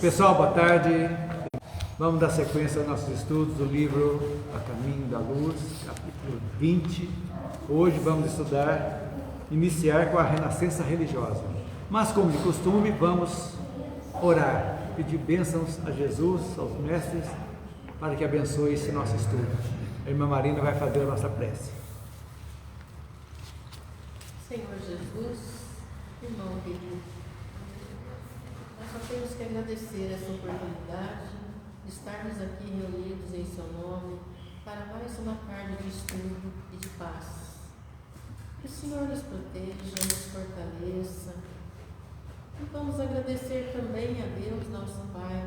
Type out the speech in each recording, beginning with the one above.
Pessoal, boa tarde. Vamos dar sequência aos nossos estudos do livro A Caminho da Luz, capítulo 20. Hoje vamos iniciar com a renascença religiosa. Mas, como de costume, vamos orar, pedir bênçãos a Jesus, aos mestres, para que abençoe esse nosso estudo. A irmã Marina vai fazer a nossa prece. Senhor Jesus, irmão querido, nós só temos que agradecer essa oportunidade de estarmos aqui reunidos em seu nome para mais uma tarde de estudo e de paz. Que o Senhor nos proteja, nos fortaleça. E vamos agradecer também a Deus, nosso Pai,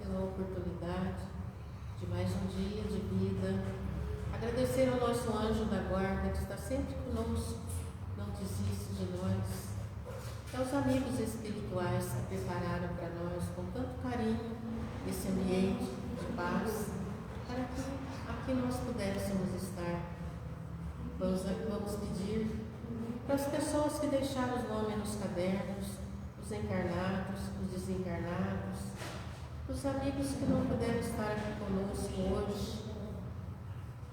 pela oportunidade de mais um dia de vida. Agradecer ao nosso anjo da guarda que está sempre conosco, não desiste de nós. Aos amigos espirituais que prepararam para nós com tanto carinho esse ambiente de paz, para que aqui nós pudéssemos estar. Vamos pedir para as pessoas que deixaram os nomes nos cadernos, os encarnados, os desencarnados, os amigos que não puderam estar aqui conosco hoje,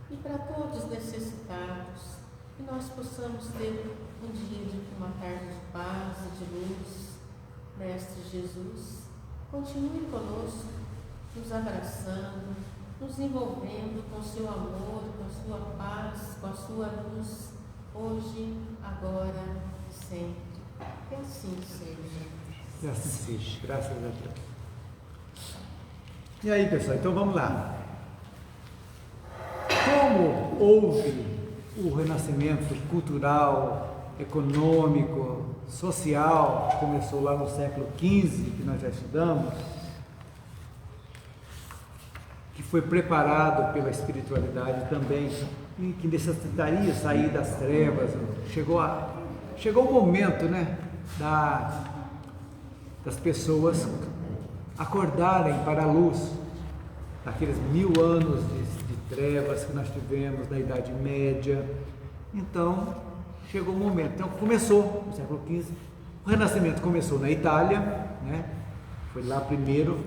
e para todos os necessitados, que nós possamos ter um dia de uma tarde de paz e de luz. Mestre Jesus, continue conosco, nos abraçando, nos envolvendo com seu amor, com sua paz, com a sua luz, hoje, agora e sempre. Que assim seja. Que assim seja, graças a Deus. E aí, pessoal, então vamos lá. Como houve o renascimento cultural, econômico, social, começou lá no século XV, que nós já estudamos, que foi preparado pela espiritualidade também, e que necessitaria sair das trevas. Chegou o momento, né, das pessoas acordarem para a luz, daqueles 1000 anos de trevas que nós tivemos na Idade Média. Então, chegou o momento. Então, começou no século XV. O Renascimento começou na Itália, né? Foi lá primeiro,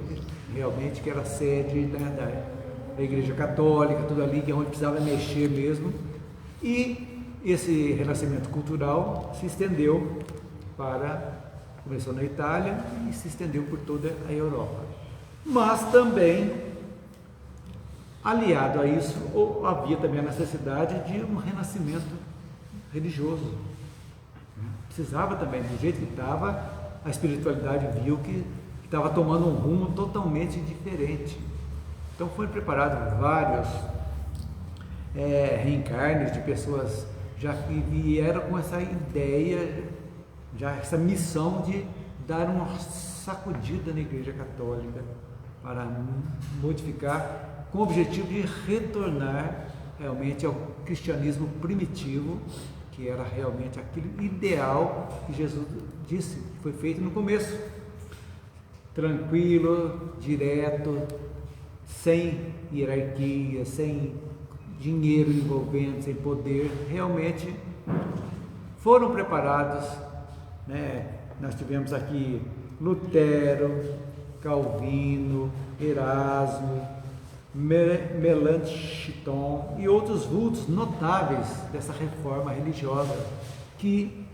realmente, que era a sede, né, da Igreja Católica, tudo ali, que é onde precisava mexer mesmo. E esse renascimento cultural se estendeu começou na Itália e se estendeu por toda a Europa. Mas também, aliado a isso, havia também a necessidade de um renascimento religioso. Precisava também, do jeito que estava, a espiritualidade viu que estava tomando um rumo totalmente diferente. Então foram preparados vários reencarnes de pessoas já que vieram com essa ideia, já essa missão de dar uma sacudida na Igreja Católica para modificar, com o objetivo de retornar realmente ao cristianismo primitivo, que era realmente aquele ideal que Jesus disse que foi feito no começo, tranquilo, direto, sem hierarquia, sem dinheiro envolvendo, sem poder. Realmente foram preparados, né? Nós tivemos aqui Lutero, Calvino, Erasmo, Melanchthon e outros vultos notáveis dessa reforma religiosa que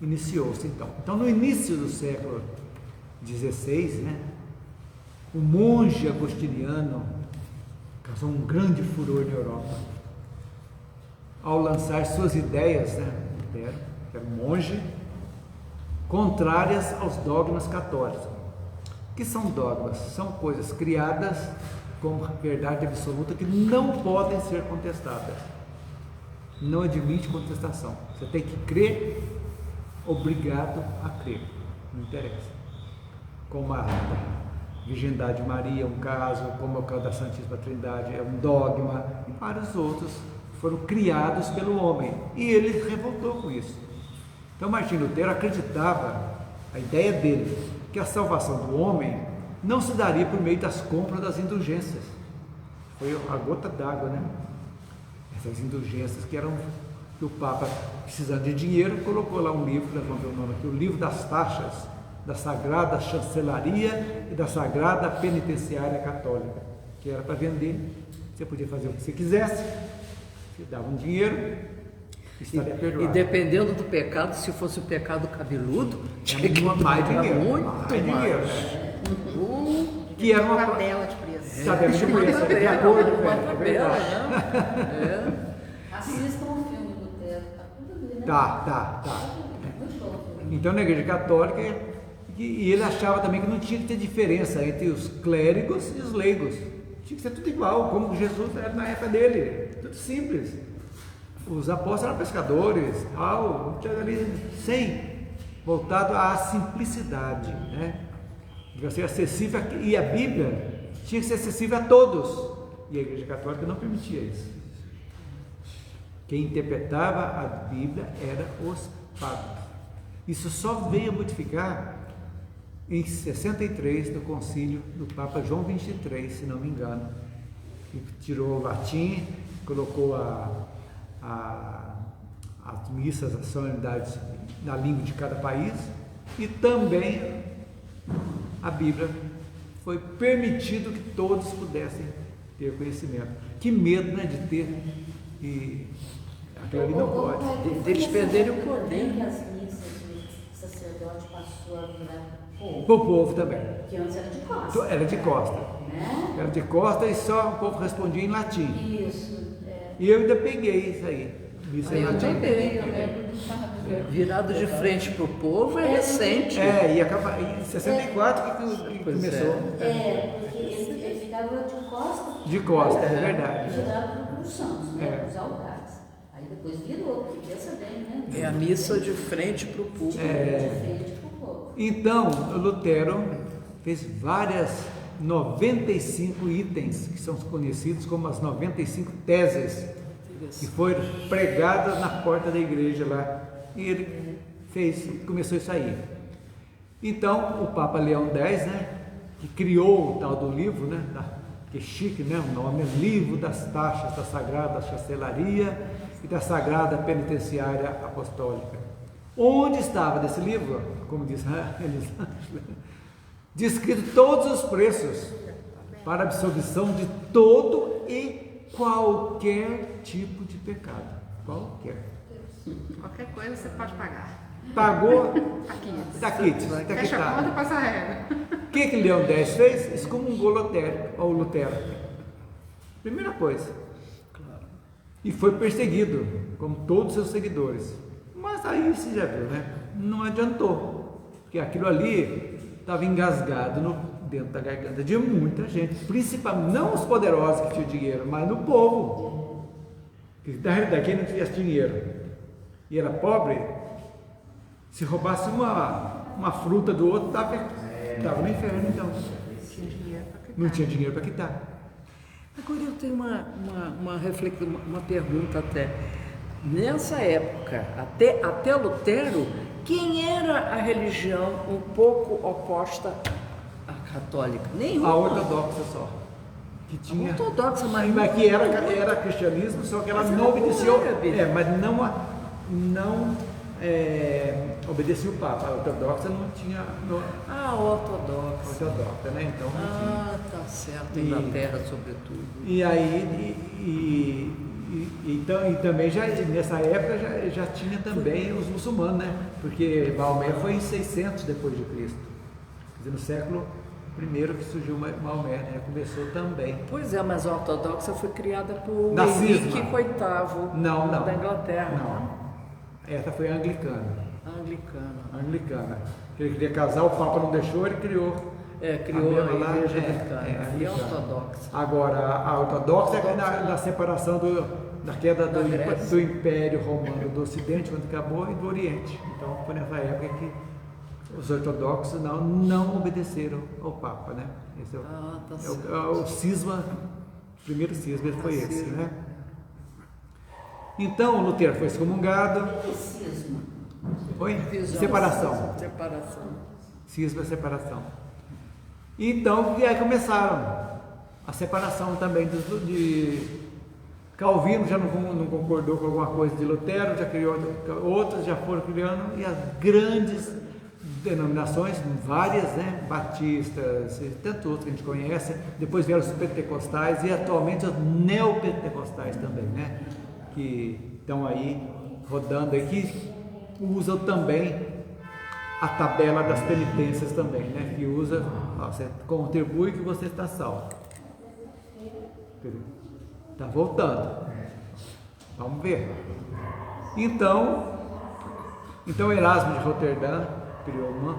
iniciou-se então. Então, no início do século XVI, né, o monge agostiniano causou um grande furor na Europa ao lançar suas ideias, né, Lutero, que era um monge, contrárias aos dogmas católicos. O que são dogmas? São coisas criadas como verdade absoluta que não podem ser contestadas. Não admite contestação. Você tem que crer, obrigado a crer. Não interessa. Como a virgindade de Maria é um caso, como é o caso da Santíssima Trindade é um dogma, e vários outros foram criados pelo homem. E ele se revoltou com isso. Então Martinho Lutero acreditava, a ideia dele, que a salvação do homem não se daria por meio das compras das indulgências. Foi a gota d'água, né? Essas indulgências que o Papa, precisando de dinheiro, colocou lá um livro, nós vamos ver o nome aqui, o livro das taxas, da Sagrada Chancelaria e da Sagrada Penitenciária Católica, que era para vender. Você podia fazer o que você quisesse, você dava um dinheiro, estaria perdoado. E dependendo do pecado, se fosse o pecado cabeludo, tinha que mais dinheiro, muito mais mais. dinheiro. Que era uma tabela de preço. tabela de preço, de acordo com uma ela, é tabela, verdade. né? Assistam o filme do Lutero, tá tudo ali, né? Tá. Muito bom o filme. Então, na Igreja Católica, e ele achava também que não tinha que ter diferença entre os clérigos e os leigos. Tinha que ser tudo igual, como Jesus era na época dele. Tudo simples. Os apóstolos eram pescadores, tal, ali, sem, voltado à simplicidade, né? Devia ser acessível, e a Bíblia tinha que ser acessível a todos. E a Igreja Católica não permitia isso. Quem interpretava a Bíblia eram os padres. Isso só veio a modificar em 63, no concílio do Papa João 23, se não me engano, que tirou o latim, colocou as missas, as solenidades na língua de cada país, e também a Bíblia foi permitido que todos pudessem ter conhecimento. Que medo, né, de ter, e aquilo ali não pode. Deles perderem o poder. Que as missas de sacerdote passou a virar povo. Para o povo também. Que antes era de costa. Era de costa. Né? Era de costa e só o povo respondia em latim. Isso. E eu ainda peguei isso aí. Missa em Eu latim. também. Eu lembro do Farragut. Virado de frente para o povo é recente. E acaba, em 64 que Pois começou. Porque ele ficava de costa. De costa, é verdade. Virado para os santos, né? É. Os altares. Aí depois virou, porque pensa bem, né? É a missa de frente para o público. De frente para o povo. Então, o Lutero fez várias 95 itens, que são conhecidos como as 95 teses, que foram pregadas na porta da igreja lá. E ele começou isso aí. Então, o Papa Leão X, né, que criou o tal do livro, né, que chique, né, o nome é Livro das Taxas da Sagrada Chancelaria e da Sagrada Penitenciária Apostólica. Onde estava desse livro, como diz eles, descrito todos os preços para absolvição de todo e qualquer tipo de pecado. Qualquer. Qualquer coisa você pode pagar. Pagou, Aqui. está aqui, Fecha a conta e passa a régua. O que Leão X fez? Excomungou Lutero. Primeira coisa. E foi perseguido, como todos os seus seguidores. Mas aí você já viu, né? Não adiantou. Porque aquilo ali estava engasgado dentro da garganta de muita gente. Principalmente, não os poderosos que tinham dinheiro, mas no povo. Que daqui não tinha dinheiro e era pobre, se roubasse uma fruta do outro, estava no inferno, então. Não tinha dinheiro para quitar. Agora eu tenho uma pergunta até. Nessa época, até Lutero, quem era a religião um pouco oposta à católica? Nenhuma. A ortodoxa só. Que tinha. Ortodoxa, mas que era cristianismo, só que ela Mas não era obedeceu. boa, Bíblia. Mas não obedecia o Papa. A ortodoxa não tinha. ortodoxa. Ortodoxa, né? Então não tinha. Tá certo. Inglaterra, sobretudo. E aí, então, e também já nessa época já tinha também os muçulmanos, né? Porque Maomé foi em 600 depois de Cristo. Quer dizer, no século I que surgiu Maomé, né? Começou também. Pois é, mas a ortodoxa foi criada por Da Henrique cisma. VIII Não. da Inglaterra. Não. Essa foi a anglicana. Anglicana. Ele queria casar, o Papa não deixou, ele criou. Criou a mesma lá, igreja anglicana. e a ortodoxa. Agora, a ortodoxa é na separação da queda Da Grécia. do Império Romano do Ocidente, quando acabou, e do Oriente. Então, foi nessa época que os ortodoxos não obedeceram ao Papa, né? Esse Tá é certo. o cisma, o primeiro cisma foi esse, cisma. né? Então, o Lutero foi excomungado. Cisma. Oi? Visão. Separação. Cisma é separação. Então, e aí começaram a separação também de Calvino já não concordou com alguma coisa de Lutero, já criou outros, já foram criando, e as grandes denominações, várias, né? Batistas, e tanto outros que a gente conhece. Depois vieram os pentecostais e atualmente os neopentecostais também, né? Que estão aí rodando aí, que usam também a tabela das penitências também, né? Que usa, ó, você contribui que você está salvo. Está voltando. Vamos ver. Então Erasmo de Roterdã criou uma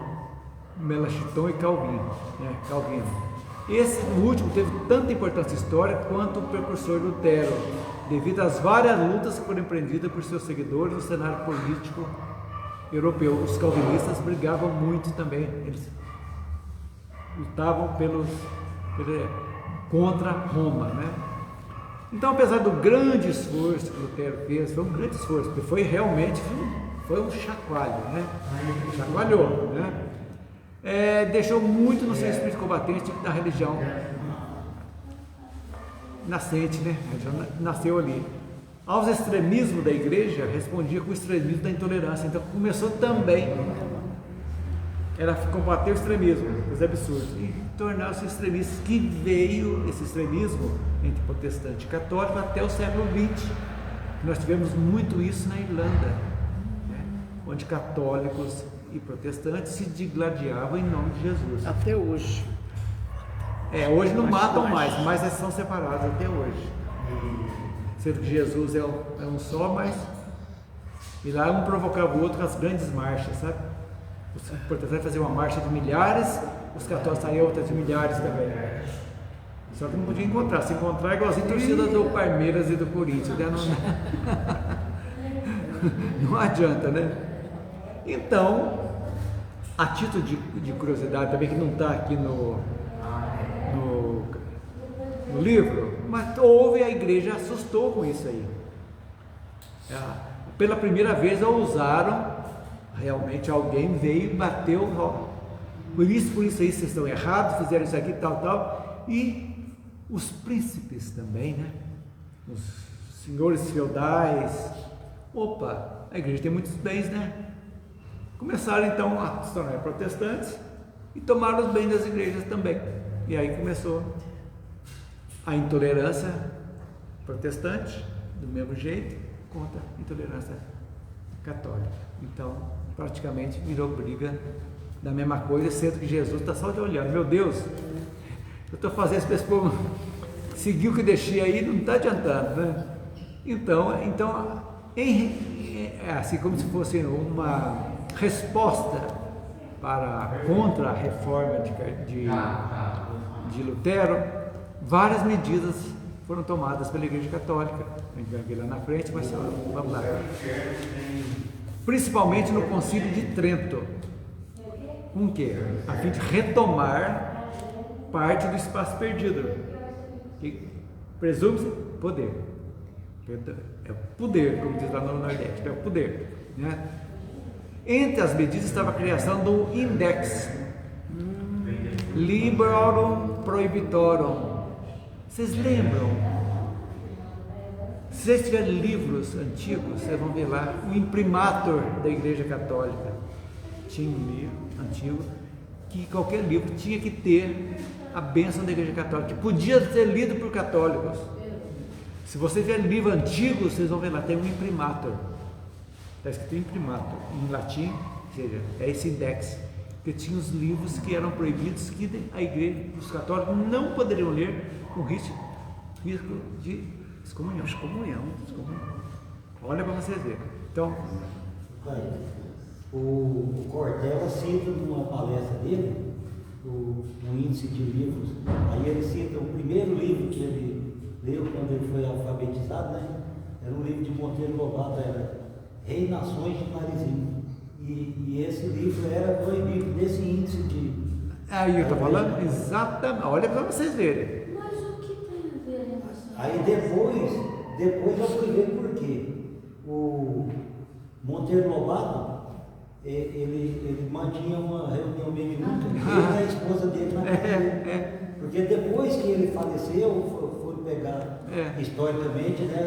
Melanchthon e Calvino, né? Calvino. Esse último teve tanta importância histórica quanto o precursor Lutero, devido às várias lutas que foram empreendidas por seus seguidores no cenário político europeu. Os calvinistas brigavam muito também, eles lutavam contra Roma, né? Então, apesar do grande esforço que Lutero fez, foi um grande esforço, porque foi realmente um chacoalho, né? Chacoalhou, né? Deixou muito no seu espírito combatente da religião nascente, né? A religião nasceu ali. Aos extremismos da igreja, respondia com o extremismo da intolerância. Então começou também, era combater o extremismo, os absurdos, e tornar-se extremistas, que veio esse extremismo entre protestante e católico até o século XX. Nós tivemos muito isso na Irlanda, né? Onde católicos e protestantes se digladiavam em nome de Jesus. Até hoje. Hoje não matam mais, mas eles são separados até hoje. Sendo que Jesus é um só, mas e lá um provocava o outro com as grandes marchas, sabe? Os protestantes faziam uma marcha de milhares, os católicos saíam outras de milhares também. Só que não podia encontrar. Se encontrar é igualzinho a torcida do Palmeiras e do Corinthians, né? Não adianta, né? Então, a título de curiosidade também, que não está aqui no livro, mas houve, a igreja assustou com isso aí. Pela primeira vez ousaram, realmente alguém veio e bateu, por isso aí vocês estão errados, fizeram isso aqui, tal, e os príncipes também, né? Os senhores feudais, a igreja tem muitos bens, né? Começaram então a se tornar protestantes e tomaram os bens das igrejas também, e aí começou a intolerância protestante, do mesmo jeito, contra a intolerância católica. Então, praticamente virou briga da mesma coisa, sendo que Jesus está só de olhando. Meu Deus, eu estou fazendo esse povo seguir o que deixei aí, não está adiantando, né? Então assim como se fosse uma resposta contra a reforma de Lutero, várias medidas foram tomadas pela Igreja Católica. A gente vai ver lá na frente, mas vamos lá. Principalmente no Concílio de Trento. Com o quê? A fim de retomar parte do espaço perdido. Presume-se poder. É o poder, como diz lá no Nordeste, é o poder, né? Entre as medidas estava a criação do Index Librorum Prohibitorum. Vocês lembram? Se vocês tiverem livros antigos, vocês vão ver lá o imprimatur da Igreja Católica. Tinha um livro antigo que qualquer livro tinha que ter a bênção da Igreja Católica, que podia ser lido por católicos. Se vocês tiverem livro antigo, vocês vão ver lá, tem um imprimatur. Está escrito imprimatur em latim, ou seja, é esse index. Porque tinha os livros que eram proibidos, que a igreja, os católicos não poderiam ler com risco de excomunhão. Olha para vocês verem. Então, o Cortella cita numa palestra dele, no índice de livros, aí ele cita o primeiro livro que ele leu quando ele foi alfabetizado, né? Era um livro de Monteiro Lobato, era Rei Nações de Marizinho. E esse livro era proibido nesse índice de... Aí eu estou falando exatamente, olha para vocês verem. Mas o que tem a ver a relação? Aí depois eu fui ver por quê. O Monteiro Lobato, ele mantinha uma reunião mediúnica, ele e a esposa dele na casa dele. Porque depois que ele faleceu, fui pegar historicamente, né,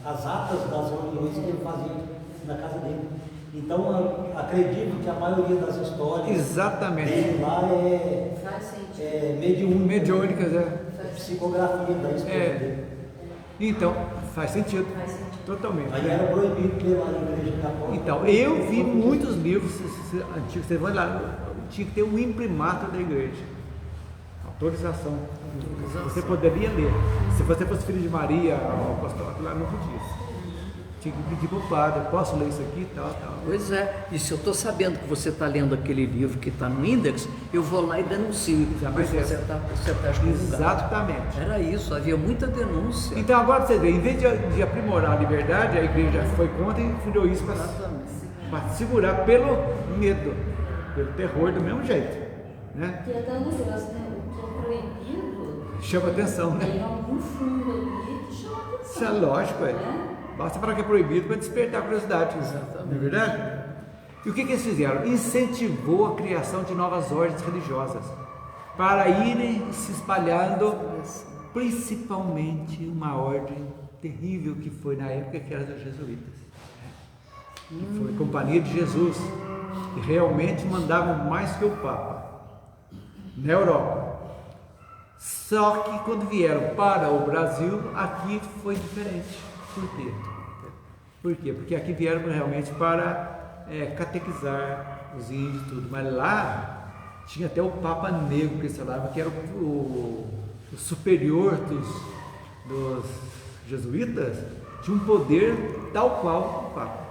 as atas das reuniões que ele fazia na casa dele. Então, acredito que a maioria das histórias Exatamente. dele lá Faz sentido. é mediúnica. Mediúnicas, Psicografia da esposa dele. Então, faz sentido. Faz sentido. Totalmente. Aí era proibido pela igreja católica. Então, eu vi muitos livros antigos, você vai lá, tinha que ter um imprimatur da igreja. Autorização. Você poderia ler. Se você fosse filho de Maria, ou apostólico, lá não podia. Tinha que pedir para o padre, posso ler isso aqui e tal. Pois é, e se eu estou sabendo que você está lendo aquele livro que está no Index, eu vou lá e denuncio. Jamais Porque você está excomungado. Exatamente. Era isso, havia muita denúncia. Então agora você vê, em vez de aprimorar a liberdade, a igreja foi contra e criou isso para segurar pelo medo, pelo terror do mesmo jeito. Né? Que é tão negócio, né? O que é proibido Chama atenção, né? tem algum fundo ali que chama atenção. Isso é lógico, é. Né? Basta falar que é proibido para despertar a curiosidade. Exatamente. Não é verdade? E o que eles fizeram? Incentivou a criação de novas ordens religiosas para irem se espalhando, principalmente uma ordem terrível que foi na época, que era dos jesuítas. Que foi a Companhia de Jesus, que realmente mandavam mais que o Papa na Europa. Só que quando vieram para o Brasil, aqui foi diferente. Por quê? Por quê? Porque aqui vieram realmente para catequizar os índios e tudo, mas lá tinha até o Papa Negro, que eles falavam que era o superior dos jesuítas, tinha um poder tal qual o Papa.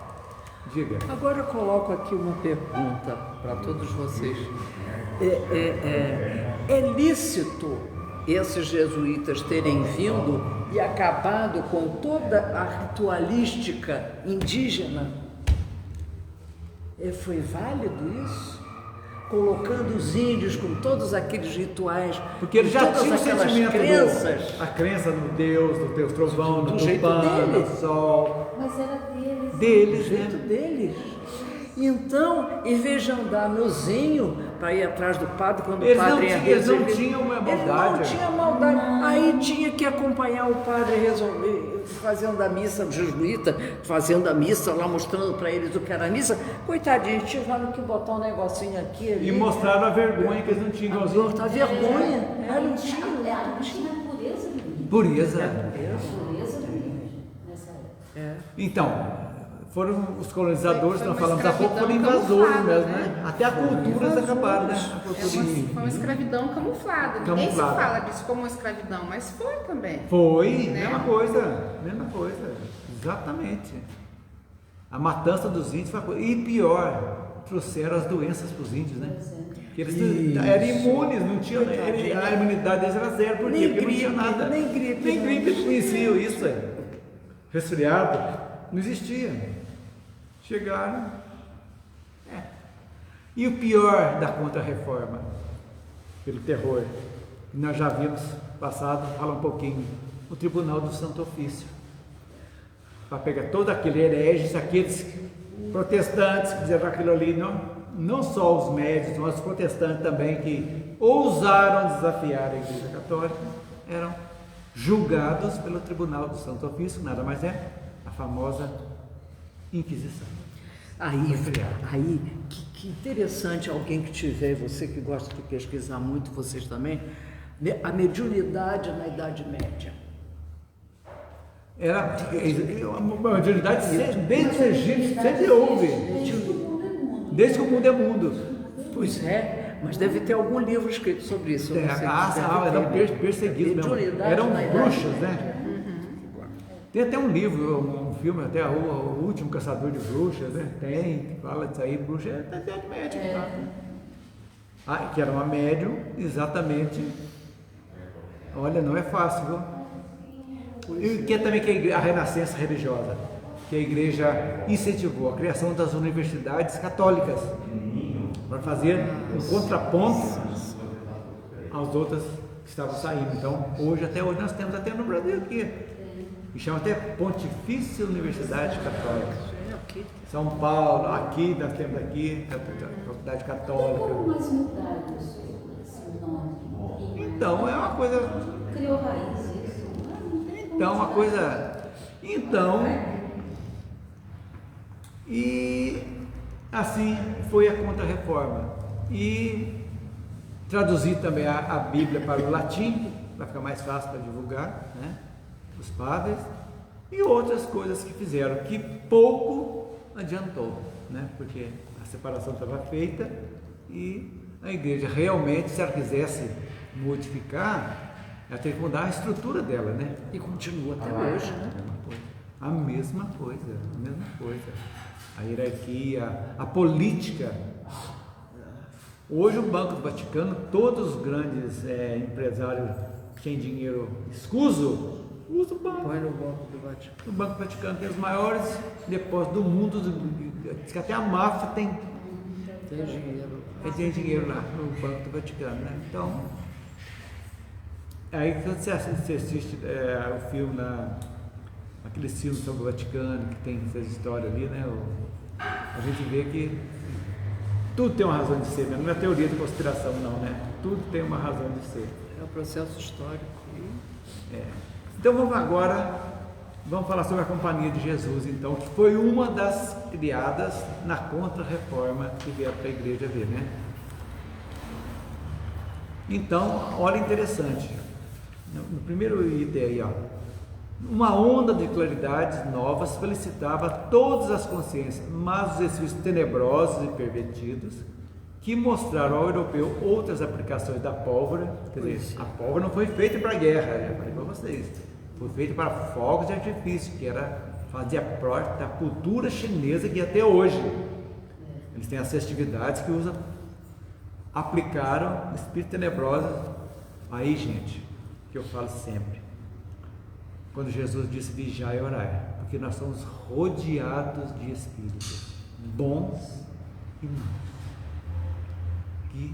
Diga. Agora eu coloco aqui uma pergunta para todos vocês. É lícito esses jesuítas terem vindo e acabado com toda a ritualística indígena? Foi válido isso? Colocando os índios com todos aqueles rituais, porque eles já tinham o sentimento crenças, a crença no Deus, no Deus trovão, no jeito Tupã, deles. no sol. Mas era deles. Deles, do jeito né? deles. Então, em vez de andar nozinho para ir atrás do padre quando Eles o padre não ia tinham- eles não resolver, tinham uma eles maldade. não tinham maldade. Aí tinha que acompanhar o padre resolver, fazendo a missa, o jesuíta fazendo a missa lá, mostrando para eles o que era a missa. Coitadinhos, tiveram que botar um negocinho aqui ali. E mostraram a vergonha que eles não tinham igualzinho. A vergonha. Não tinha a pureza do índio. Pureza. A pureza do índio nessa época. Então, foram os colonizadores, Foi nós uma falamos há pouco, foram escravidão invasores camuflada, mesmo, né? né? Até a cultura se acabaram, né? A Foi cultura uma escravidão camuflada. Ninguém se Camuflada. fala disso como uma escravidão, mas foi também. Foi, Né? mesma coisa, exatamente. A matança dos índios foi uma coisa. E pior, trouxeram as doenças para os índios, né? Porque eles eram imunes, não tinham, a imunidade deles era zero, por quê? Nem Porque não tinha gripe, nada. nem gripe, Nem não. gripe, eles conheciam isso aí. Resfriado, não existia. Chegaram. E o pior da contra-reforma, pelo terror, que nós já vimos passado, fala um pouquinho, o Tribunal do Santo Ofício, para pegar todo aquele hereges, aqueles protestantes que fizeram aquilo ali, não só os médios, mas os protestantes também que ousaram desafiar a Igreja Católica, eram julgados pelo Tribunal do Santo Ofício, que nada mais é a famosa Inquisição. Aí, que interessante alguém que tiver, você que gosta de pesquisar muito, vocês também, a mediunidade na Idade Média. Era uma mediunidade desde os egípcios, sempre houve, desde que o mundo é mundo. Pois é, mas deve ter algum livro escrito sobre isso. eu não sei, Eram deve ter. perseguidos mesmo, Mediunidade eram na Idade bruxas, Média. né? Tem até um livro, um filme, até o Último Caçador de Bruxas, né? Tem, fala disso aí, bruxa é da Idade Média. Tá? Que era uma médium, exatamente. Olha, não é fácil, viu? E que é também que a renascença religiosa, que a igreja incentivou a criação das universidades católicas para fazer um contraponto às outras que estavam saindo. Então, até hoje nós temos até no Brasil aqui, que chama até Pontifícia Universidade Católica. São Paulo, aqui nós temos aqui a Faculdade Católica. Como mais mudaram esse nome? Então é uma coisa. Criou raiz isso? Então uma coisa. Então. E Assim foi a Contra-Reforma. E traduzi também a Bíblia para o latim, para ficar mais fácil para divulgar, né? Os padres, e outras coisas que fizeram, que pouco adiantou, né? Porque a separação estava feita e a igreja realmente, se ela quisesse modificar, ela tem que mudar a estrutura dela, né? E continua até hoje, né? A mesma coisa, a mesma coisa. A hierarquia, a política. Hoje o Banco do Vaticano, todos os grandes empresários que têm dinheiro escuso, usam o banco. Vai no Banco do Vaticano. O Banco do Vaticano tem os maiores depósitos do mundo, diz que até a máfia tem Dinheiro. tem dinheiro lá no Banco do Vaticano, né? Então, aí quando você assiste o filme lá, aqueles filmes sobre o Vaticano, que tem essas histórias ali, né? A gente vê que tudo tem uma razão de ser, né? Não é teoria de conspiração, não, né? Tudo tem uma razão de ser. É um processo histórico. Então vamos falar sobre a Companhia de Jesus, então, que foi uma das criadas na Contra-Reforma que vieram para a igreja ver, né? Então, olha interessante, no primeiro item aí, ó, uma onda de claridades novas felicitava todas as consciências, mas os espíritos tenebrosos e pervertidos, que mostraram ao europeu outras aplicações da pólvora, quer dizer, a pólvora não foi feita para guerra, eu falei para vocês, foi feita para fogos de artifício, que fazia parte da cultura chinesa que até hoje eles têm as festividades que usam, aplicaram espíritos tenebrosos. Aí, gente, que eu falo sempre, quando Jesus disse vigiai e orai, porque nós somos rodeados de espíritos bons e maus, que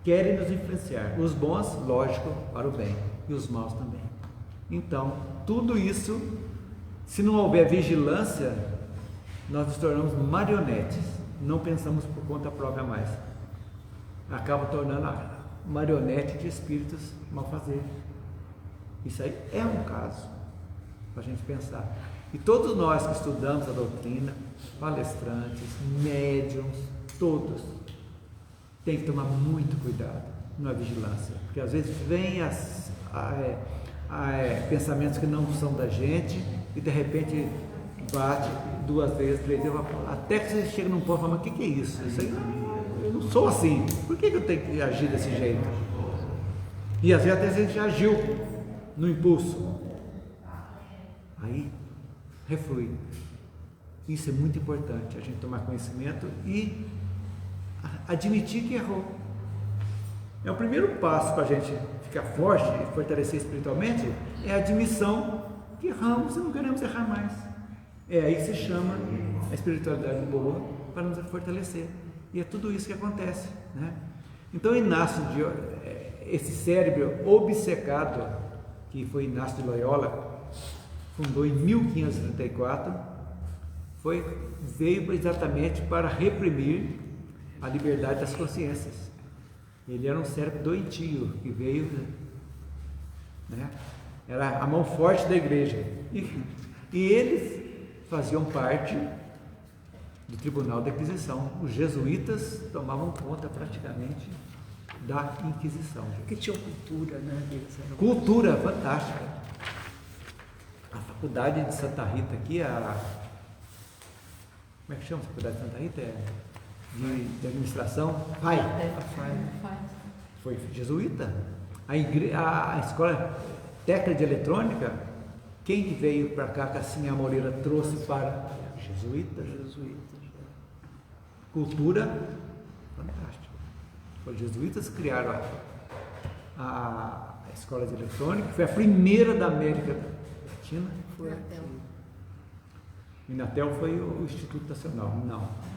querem nos influenciar, os bons, lógico, para o bem, e os maus também. Então, tudo isso, se não houver vigilância, nós nos tornamos marionetes, não pensamos por conta própria mais, acaba tornando a marionete de espíritos malfazejos. Isso aí é um caso para a gente pensar. E todos nós que estudamos a doutrina, palestrantes, médiums, todos, tem que tomar muito cuidado na vigilância, porque às vezes vem pensamentos que não são da gente e de repente bate 2 vezes, 3 vezes, até que você chega num ponto e fala, mas o que é isso? Isso aí, eu não sou assim, por que eu tenho que agir desse jeito? E às vezes até a gente agiu no impulso, aí reflui. Isso é muito importante, a gente tomar conhecimento e admitir que errou. É o primeiro passo para a gente ficar forte e fortalecer espiritualmente, é a admissão que erramos e não queremos errar mais. É aí que se chama a espiritualidade boa para nos fortalecer. E é tudo isso que acontece, né? Então Inácio esse cérebro obcecado, que foi Inácio de Loyola, fundou em 1534, veio exatamente para reprimir a liberdade das consciências. Ele era um cérebro doentio que veio, né? Era a mão forte da igreja e eles faziam parte do Tribunal da Inquisição. Os jesuítas tomavam conta praticamente da Inquisição. Porque tinha cultura, né? Cultura fantástica. A faculdade de Santa Rita aqui, como é que chama a faculdade de Santa Rita? De administração, foi jesuíta. A escola técnica de eletrônica, quem que veio para cá que assim a Moreira trouxe para jesuíta? Cultura fantástica. Os jesuítas criaram a escola de eletrônica, foi a primeira da América Latina. Foi Inatel. Inatel foi o Instituto Nacional, não.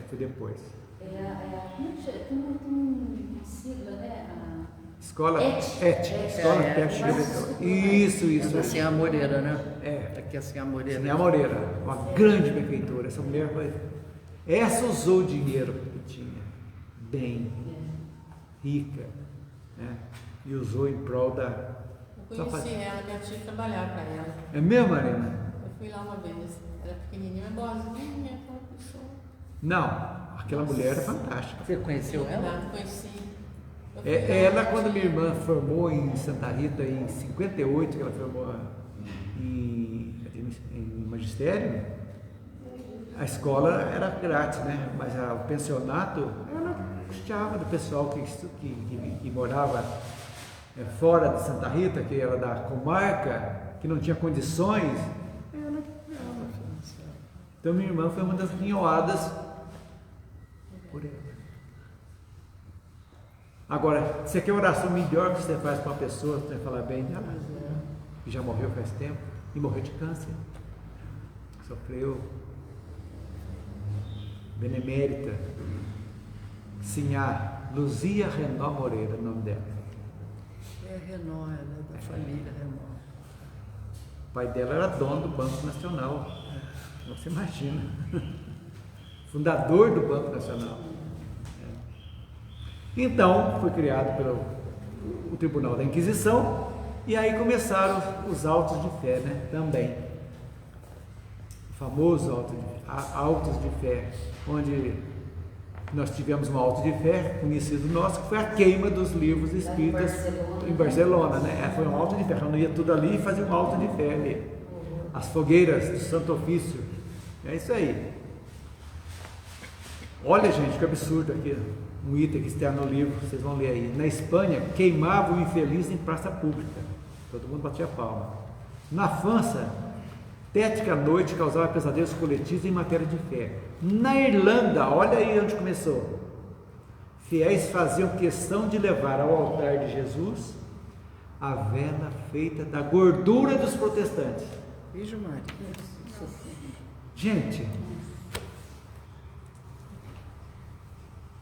Foi depois. Como é que chama? Tem uma sigla, né? Escola Escola Técnica Eletrônica. Isso. Assim a Moreira, né? Aqui assim a Moreira. A Moreira, uma grande benfeitora. Essa mulher essa usou o dinheiro que tinha, bem, rica, né? E usou em prol da. Eu conheci ela, minha tia trabalhava para ela. É mesmo, Marina? fui lá uma vez, era pequenininha, mas boazinha, aquela pessoa. Não, aquela mulher era fantástica. Você conheceu ela? Nada, conheci. Eu fui Ela, lá, quando minha irmã formou em Santa Rita, em 58, que ela formou em magistério, a escola era grátis, né? Mas o pensionato, ela custeava do pessoal que morava fora de Santa Rita, que era da comarca, que não tinha condições. Então minha irmã foi uma das guinhoadas por ela. Agora, você quer oração melhor que você faz para uma pessoa, você vai falar bem dela, que já morreu faz tempo, e morreu de câncer, sofreu, benemérita, Sinhá Luzia Renó Moreira, o nome dela. É Renó, ela é da família Renó. O pai dela era dono do Banco Nacional, você imagina, fundador do Banco Nacional. Então, foi criado pelo Tribunal da Inquisição, e aí começaram os autos de fé, né? Também. O famoso autos de fé, onde nós tivemos um auto de fé conhecido nosso, que foi a queima dos livros espíritas em Barcelona, né? Foi um auto de fé, não ia tudo ali e fazia um auto de fé ali. As fogueiras do Santo Ofício, é isso aí. Olha, gente, que absurdo aqui. Um item que está no livro, vocês vão ler aí. Na Espanha, queimavam o infeliz em praça pública. Todo mundo batia palma. Na França, tétrica noite causava pesadelos coletivos em matéria de fé. Na Irlanda, olha aí onde começou. Fiéis faziam questão de levar ao altar de Jesus a vela feita da gordura dos protestantes. Beijo, Maria. Gente,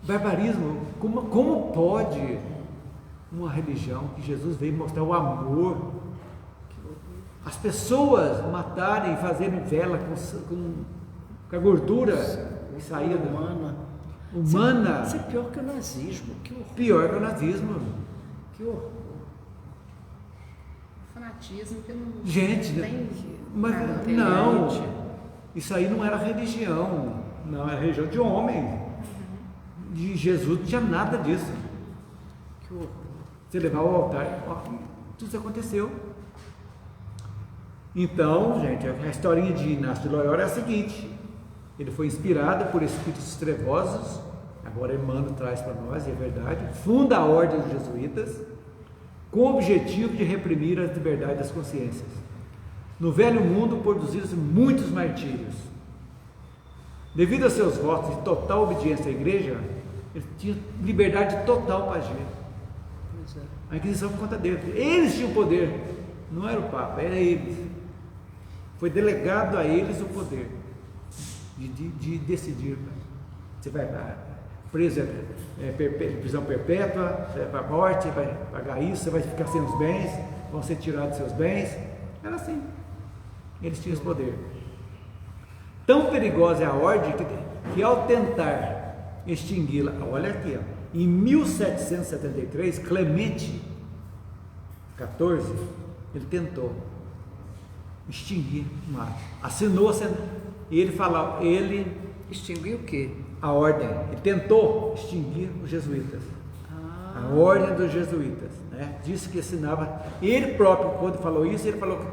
barbarismo, como pode uma religião que Jesus veio mostrar o amor, as pessoas matarem e fazerem vela com a gordura que saía humana. Humana. Isso é pior que o nazismo. Que horror. Pior que o nazismo. Que horror. Fanatismo que não. Gente, mas não, isso aí não era religião, não era religião de homem. De Jesus não tinha nada disso. Que horror. Você levar ao altar, tudo isso aconteceu. Então, gente, a historinha de Inácio de Loyola é a seguinte: ele foi inspirado por espíritos trevosos, agora Emmanuel traz para nós, e é verdade, funda a ordem dos jesuítas, com o objetivo de reprimir as liberdades das consciências. No velho mundo produziram-se muitos martírios. Devido a seus votos de total obediência à igreja, ele tinha liberdade total para agir. A Inquisição por conta deles. Eles tinham poder, não era o Papa, era eles. Foi delegado a eles o poder de decidir. Você vai preso, prisão perpétua, você vai para a morte, você vai pagar isso, você vai ficar sem os bens, vão ser tirados seus bens. Era assim. Eles tinham esse poder. Tão perigosa é a ordem que ao tentar extingui-la, olha aqui, em 1773, Clemente XIV, ele tentou extinguir o mato. Assinou, e ele extinguiu o quê? A ordem. Ele tentou extinguir os jesuítas. A ordem dos jesuítas, né? Disse que assinava. Ele próprio, quando falou isso, ele falou que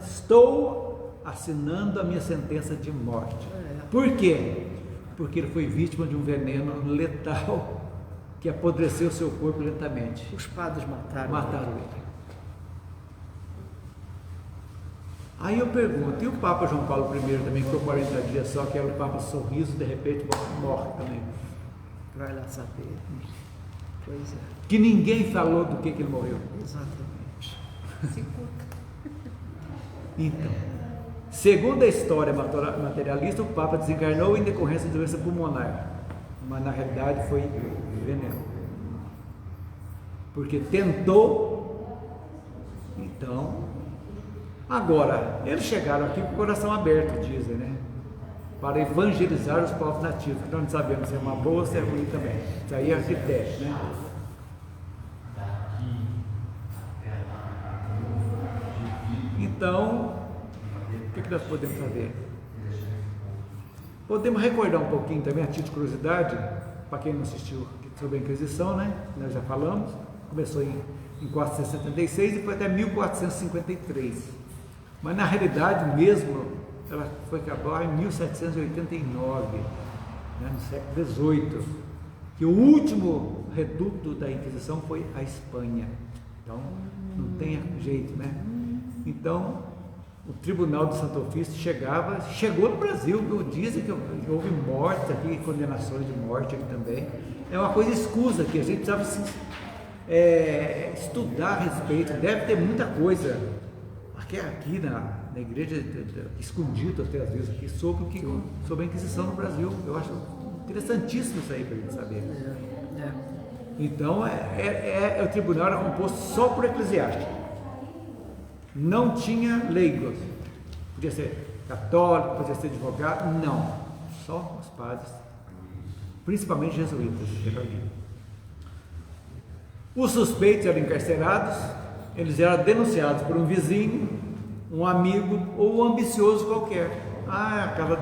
estou assinando a minha sentença de morte. Por quê? Porque ele foi vítima de um veneno letal que apodreceu seu corpo lentamente. Os padres mataram ele. Aí eu pergunto, e o Papa João Paulo I também, que foi 40 dias só, que era o Papa Sorriso, de repente morre também. Vai lá saber. Pois é. Que ninguém falou do que ele morreu. Exatamente. Então, segundo a história materialista, o Papa desencarnou em decorrência de doença pulmonar, mas na realidade foi veneno. Porque tentou, então... Agora, eles chegaram aqui com o coração aberto, dizem, né? Para evangelizar os povos nativos. Então não sabemos se é uma boa ou se é ruim também. Isso aí é critério, né? Então, O que nós podemos fazer? Podemos recordar um pouquinho também, a título de curiosidade, para quem não assistiu sobre a Inquisição, né? Nós já falamos, começou em 476 e foi até 1453. Mas na realidade mesmo, ela foi acabar em 1789, né, no século XVIII, que o último reduto da Inquisição foi a Espanha. Então, não tem jeito, né? Então, o Tribunal do Santo Ofício chegou no Brasil, dizem que houve morte aqui, condenações de morte aqui também. É uma coisa escusa que a gente precisava estudar a respeito, deve ter muita coisa aqui na igreja, escondido até às vezes aqui, sobre a Inquisição no Brasil. Eu acho interessantíssimo isso aí para a gente saber. Então, o tribunal era composto só por eclesiásticos, não tinha leigos, podia ser católico, podia ser advogado, não, só os padres, principalmente jesuítas. Os suspeitos eram encarcerados, eles eram denunciados por um vizinho, um amigo ou um ambicioso qualquer. A casa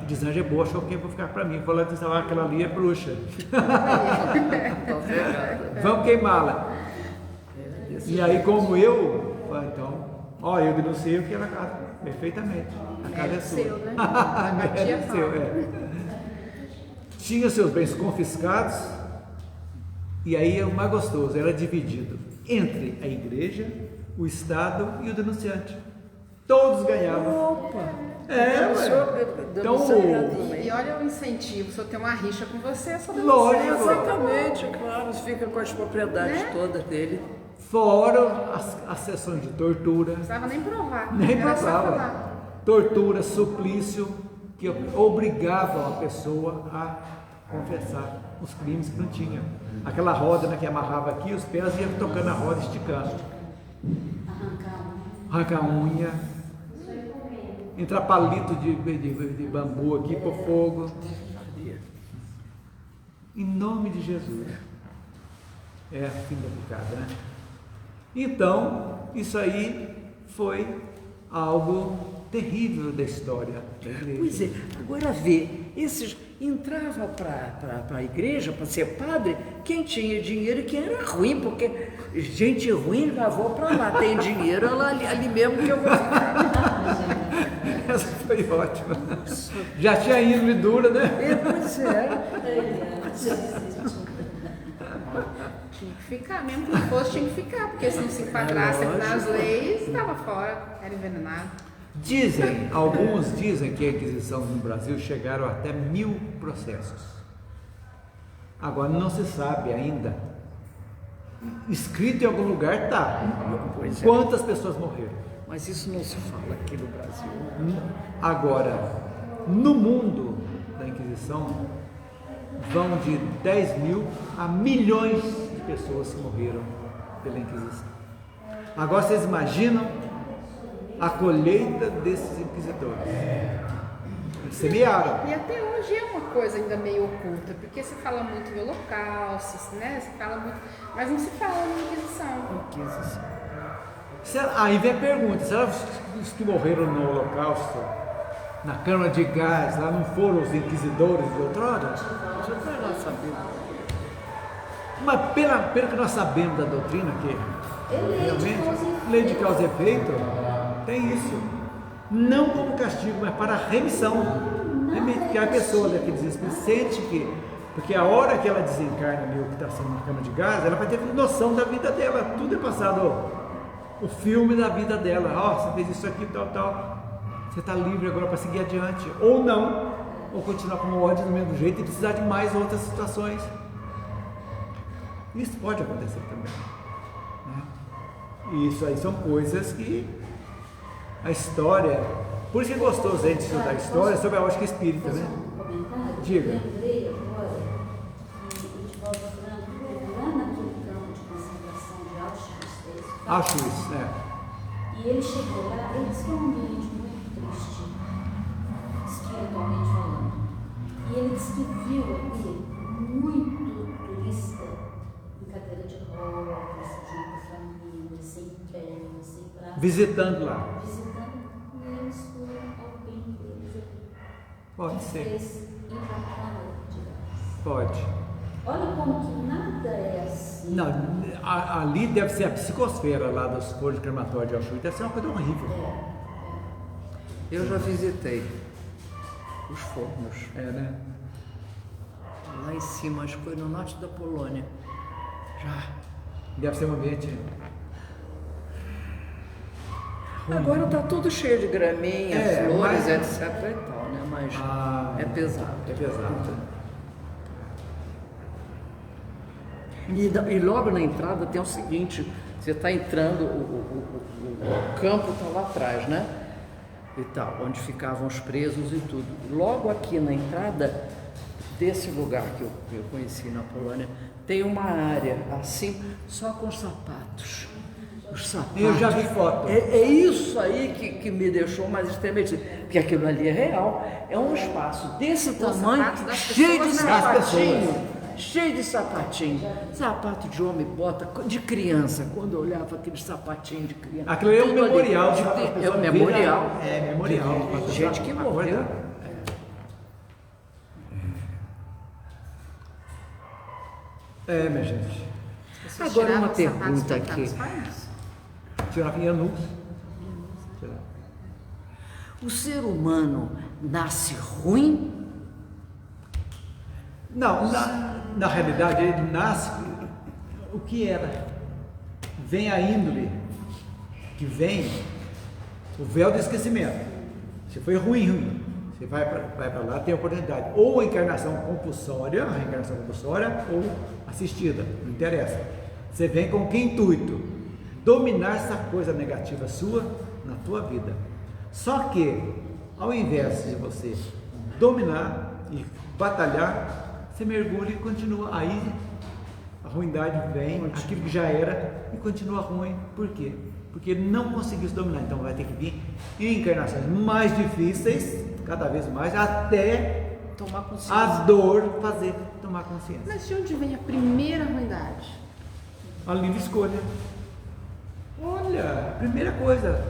de Zanja é boa, achou que vou ficar para mim. Falou que aquela ali é bruxa. Vamos queimá-la. E aí, como eu, então, eu denunciei aquela casa, perfeitamente. A casa é sua. Seu, né? É seu, Tinha seus bens confiscados, e aí o mais gostoso, era dividido entre a igreja, o Estado e o denunciante. Todos ganhavam. Opa! Então, E olha o incentivo, se eu tenho uma rixa com você, é só lógico. Exatamente, claro, fica com as propriedades todas dele. Fora as sessões de tortura. Não precisava nem provar. Nem era só provava. falar. Tortura, suplício, que obrigavam a pessoa a confessar os crimes que não tinha. Aquela roda, né, que amarrava aqui, os pés iam tocando a roda, esticando. Arrancar unha. Entrar palito de bambu aqui por fogo. Em nome de Jesus. É fim da picada, né? Então, isso aí foi algo terrível da história da igreja. Pois é, agora vê, esses entrava para a igreja para ser padre, quem tinha dinheiro e quem era ruim, porque gente ruim levou para lá, tem dinheiro ali mesmo que eu vou ficar. Essa foi ótima. Já tinha índole dura, né? Pois é. Tinha que ficar, mesmo que não fosse, tinha que ficar, porque se não se enquadrasse nas leis, estava fora, era envenenado. Alguns dizem que a Inquisição no Brasil chegaram até 1000 processos. Agora não se sabe ainda. Escrito em algum lugar está. Quantas pessoas morreram? Mas isso não se fala aqui no Brasil. Agora, no mundo da Inquisição, vão de 10.000 a milhões de pessoas que morreram pela Inquisição. Agora vocês imaginam a colheita desses inquisidores. Eles semearam. E até hoje é uma coisa ainda meio oculta, porque se fala muito em holocausto, né? Se fala muito, mas não se fala em Inquisição. Aí vem a pergunta, será que os que morreram no Holocausto, na câmara de gás, lá não foram os inquisidores de outrora? Já está lá sabendo. Mas pelo que nós sabemos da doutrina, que realmente, lei de causa e efeito, tem isso. Não como castigo, mas para a remissão. Que a pessoa daquele desespero sente que, porque a hora que ela desencarna, que está sendo na câmara de gás, ela vai ter noção da vida dela, tudo é passado. O filme da vida dela, você fez isso aqui, tal, você está livre agora para seguir adiante, ou não, ou continuar com ódio do mesmo jeito e precisar de mais outras situações. Isso pode acontecer também, né? E isso aí são coisas que a história, por isso que é gostoso a gente estudar a história sobre a ótica espírita, né? Diga. Lembrei agora que o Divaldo Franco, lá naquele campo de concentração de Auschwitz, Auschwitz, e ele chegou lá, ele disse que é um ambiente muito triste, espiritualmente falando. E ele disse que viu ali muito turista em cadeira de rodas, junto à família, sem perna, sem braço. Visitando lá. Visitando, e isso alguém deles aqui. Pode que ser. fez ir para a Câmara de Gás. Pode. Olha como que nada é assim. Não, ali deve ser a psicosfera lá dos fornos crematórios de Auschwitz, deve ser uma coisa horrível. Eu já visitei os fornos. É, né? Lá em cima, acho que foi no norte da Polônia. Já. Deve ser um ambiente. Agora está tudo cheio de graminha, É, flores, mas- etc e tal, né? Mas é pesado. É pesado. E logo na entrada tem o seguinte, você está entrando, o campo está lá atrás, né? E tal, onde ficavam os presos e tudo. Logo aqui na entrada desse lugar que eu conheci na Polônia, tem uma área assim, só com sapatos. Os sapatos. Eu já vi foto. É isso aí que me deixou mais estremecido, porque aquilo ali é real. É um espaço desse tamanho, sapatos das cheio de pessoas, né? sapatinho. Cheio de sapatinho, sapato de homem, bota de criança. Quando eu olhava aquele sapatinho de criança, Aquilo é um tudo ali, memorial. de- sabe? A é pessoa um vira- memorial. É, memorial. De gente que morreu. É, minha gente. Pessoas Agora tiravam uma os sapatos pergunta pra entrar aqui. nos fornos? Tirava em anúncio. O ser humano nasce ruim? Não, na realidade ele nasce o que era. Vem a índole, que vem o véu do esquecimento. Você foi ruim. Você vai para lá, tem a oportunidade. Ou a encarnação compulsória, a reencarnação compulsória, ou assistida, não interessa. Você vem com que intuito? Dominar essa coisa negativa sua na tua vida. Só que, ao invés de você dominar e batalhar, você mergulha e continua. Aí a ruindade vem, aquilo que já era, e continua ruim. Por quê? Porque ele não conseguiu se dominar. Então vai ter que vir em encarnações mais difíceis, cada vez mais, até Tomar consciência. a dor fazer tomar consciência. Mas de onde vem a primeira ruindade? A livre escolha. Olha, primeira coisa,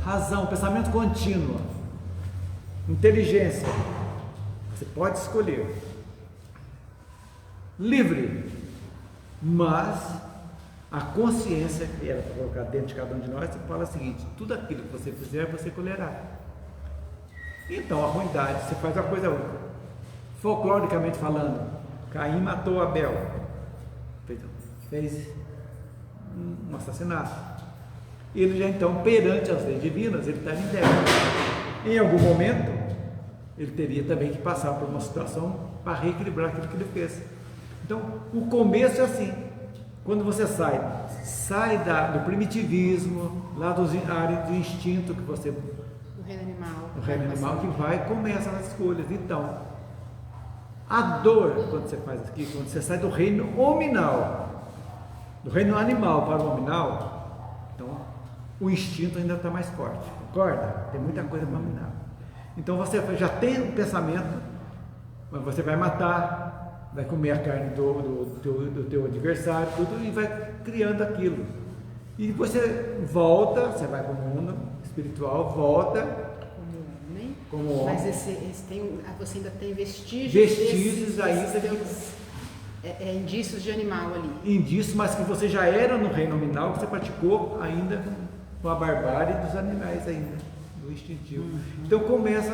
razão, pensamento contínuo, inteligência. Você pode escolher. Livre, mas a consciência que era colocada dentro de cada um de nós fala o seguinte: tudo aquilo que você fizer, você colherá. Então a ruindade, você faz uma coisa única. Folcloricamente falando, Caim matou Abel, fez um assassinato. Ele já então, perante as leis divinas, ele está em débito. Em algum momento, ele teria também que passar por uma situação para reequilibrar aquilo que ele fez. Então, o começo é assim. Quando você sai do primitivismo, lá dos áreas do instinto que você, O reino animal. o reino animal que vai, começa as escolhas. Então, a dor, quando você faz aqui, quando você sai do reino hominal, do reino animal para o hominal, então o instinto ainda está mais forte, concorda? Tem muita coisa para minar. Então você já tem um pensamento, mas você vai matar, vai comer a carne do teu adversário, tudo, e vai criando aquilo. E você volta, você vai para o mundo espiritual, volta como homem. Mas você ainda tem vestígios. Vestígios ainda que- indícios de animal ali. Indício, mas que você já era no reino nominal, que você praticou ainda com a barbárie dos animais ainda, do instintivo. Então começa,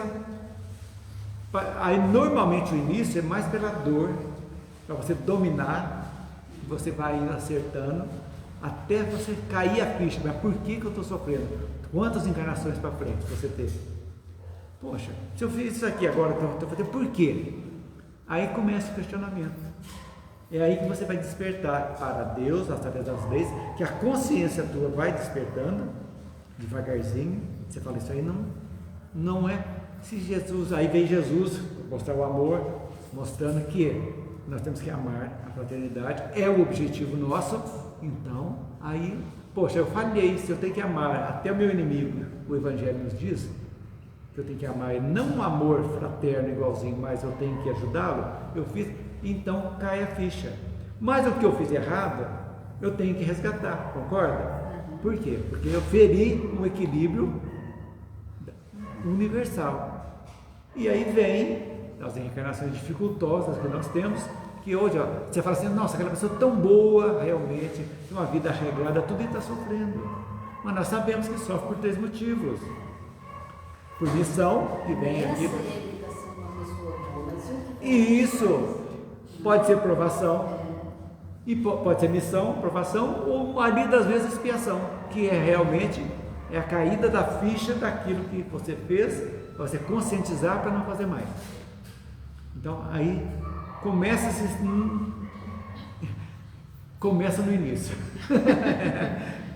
aí normalmente o início é mais pela dor, para você dominar, você vai indo acertando, até você cair a ficha. Mas por que eu estou sofrendo? Quantas encarnações para frente você teve? Poxa, se eu fiz isso aqui agora, estou fazendo, por quê? Aí começa o questionamento. É aí que você vai despertar para Deus, através das leis, que a consciência tua vai despertando, devagarzinho. Você fala, isso aí não é. Se Jesus, aí vem Jesus mostrar o amor, mostrando que nós temos que amar a fraternidade, é o objetivo nosso. Então, aí, poxa, eu falhei, se eu tenho que amar até o meu inimigo, o Evangelho nos diz que eu tenho que amar ele, não um amor fraterno igualzinho, mas eu tenho que ajudá-lo, eu fiz, então cai a ficha. Mas o que eu fiz errado, eu tenho que resgatar, concorda? Por quê? Porque eu feri um equilíbrio universal. E aí vem as reencarnações dificultosas que nós temos, que hoje, ó, você fala assim, nossa, aquela pessoa tão boa, realmente, tem uma vida regrada, tudo está sofrendo. Mas nós sabemos que sofre por 3 motivos. Por missão, que vem aqui. Ele está sendo uma pessoa boa, mas o que E isso pode ser provação, e pode ser missão, provação, ou ali das vezes expiação, que é realmente a caída da ficha daquilo que você fez, para você conscientizar para não fazer mais. Então aí começa no início.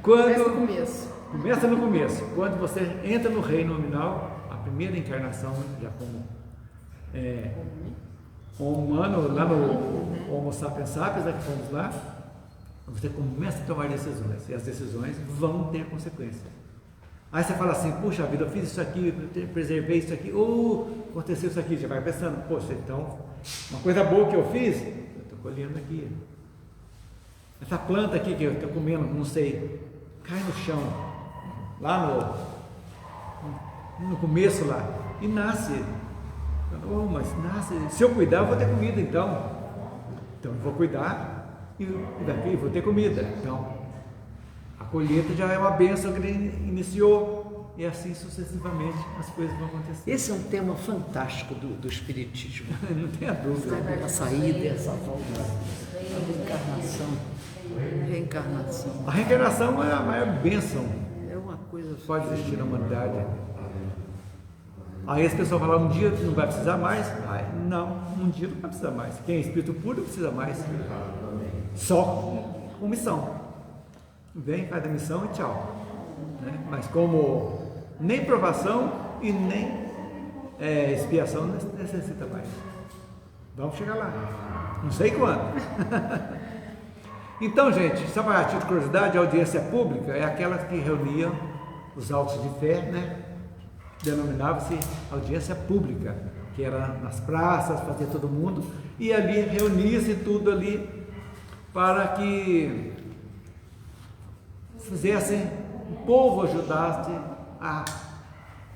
Começa no começo. Começa no começo. Quando você entra no reino nominal, a primeira encarnação, já como humano, lá no Homo sapiens sapiens, que fomos lá, você começa a tomar decisões, e as decisões vão ter consequências. Aí você fala assim, puxa vida, eu fiz isso aqui, eu preservei isso aqui, aconteceu isso aqui, já vai pensando, poxa, então, uma coisa boa que eu fiz, eu estou colhendo aqui. Essa planta aqui que eu estou comendo, não sei, cai no chão, lá no começo lá, e nasce. Mas nasce, se eu cuidar, eu vou ter comida então. Então eu vou cuidar e daqui eu vou ter comida. Então, a colheita já é uma bênção que ele iniciou, e assim sucessivamente as coisas vão acontecer. Esse é um tema fantástico do Espiritismo. Não tenha dúvida. A saída e essa volta, a reencarnação. A reencarnação é a maior bênção É uma coisa. que pode existir na humanidade. Aí as pessoas falam, um dia não vai precisar mais. Não, um dia não vai precisar mais. Quem é espírito puro não precisa mais. Só com missão. Vem, faz a missão e tchau. Né? Mas como nem provação e nem expiação necessita mais. Vamos chegar lá. Não sei quando. Então, gente, só para título de curiosidade, a audiência pública é aquela que reunia os autos de fé, né? Denominava-se audiência pública, que era nas praças, fazia todo mundo, e ali reunia-se tudo ali para que fizessem, o povo ajudasse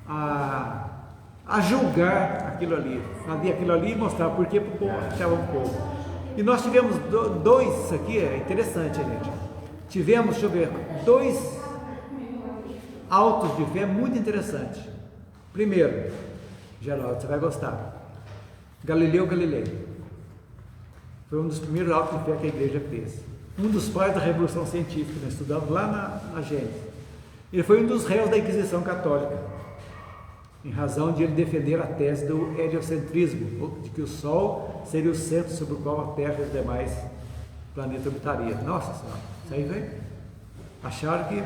a julgar aquilo ali, fazia aquilo ali e mostrava por que o povo estava o povo. E nós tivemos dois, isso aqui é interessante, gente, tivemos, deixa eu ver, 2 autos de fé muito interessantes. Primeiro, Geraldo, você vai gostar, Galileu Galilei, foi um dos primeiros autos de fé que a igreja fez, um dos pais da Revolução Científica, nós estudamos lá na Gênesis. Ele foi um dos réus da Inquisição Católica, em razão de ele defender a tese do heliocentrismo, de que o Sol seria o centro sobre o qual a Terra e os demais planetas orbitariam. Nossa Senhora, isso aí veio. Acharam que,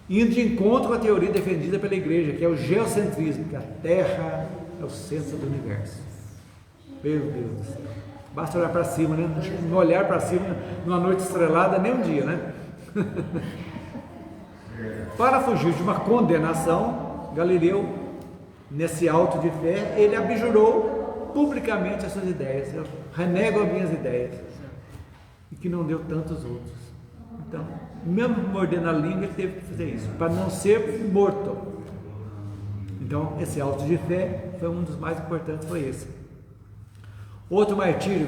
indo de encontro com a teoria defendida pela igreja, que é o geocentrismo, que a Terra é o centro do universo. Meu Deus do céu. Basta olhar para cima, né? Não olhar para cima numa noite estrelada nem um dia, né? Para fugir de uma condenação, Galileu, nesse auto de fé, ele abjurou publicamente as suas ideias. Eu renego as minhas ideias. E que não deu tantos outros. Então, mesmo mordendo a língua, ele teve que fazer isso, para não ser morto. Então, esse auto de fé foi um dos mais importantes, foi esse. Outro martírio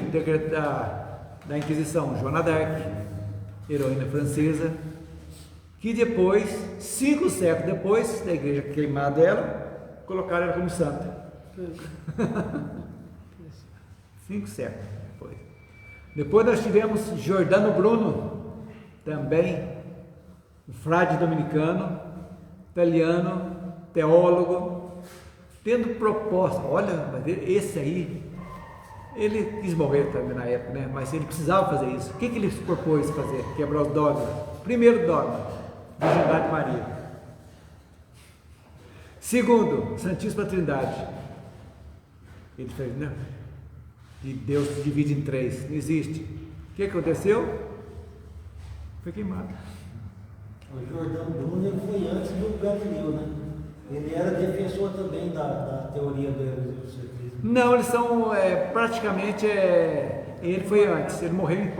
da Inquisição, Joana d'Arc, heroína francesa, que depois, 5 séculos depois da igreja queimar dela, colocaram ela como santa. 5 séculos depois. Depois nós tivemos Giordano Bruno, também um frade dominicano, italiano, teólogo, tendo proposta, olha, mas esse aí, ele quis morrer também na época, né? Mas ele precisava fazer isso. O que ele se propôs fazer? Quebrar os dogmas. Primeiro dogma, virgindade de Maria. Segundo, Santíssima Trindade. Ele fez, né? E Deus se divide em 3, não existe. O que aconteceu? Foi queimado. O Giordano Bruno ele foi antes do Galileu, né? Ele era defensor também da teoria do heliocentrismo. Não, eles são praticamente. Ele foi antes, ele morreu em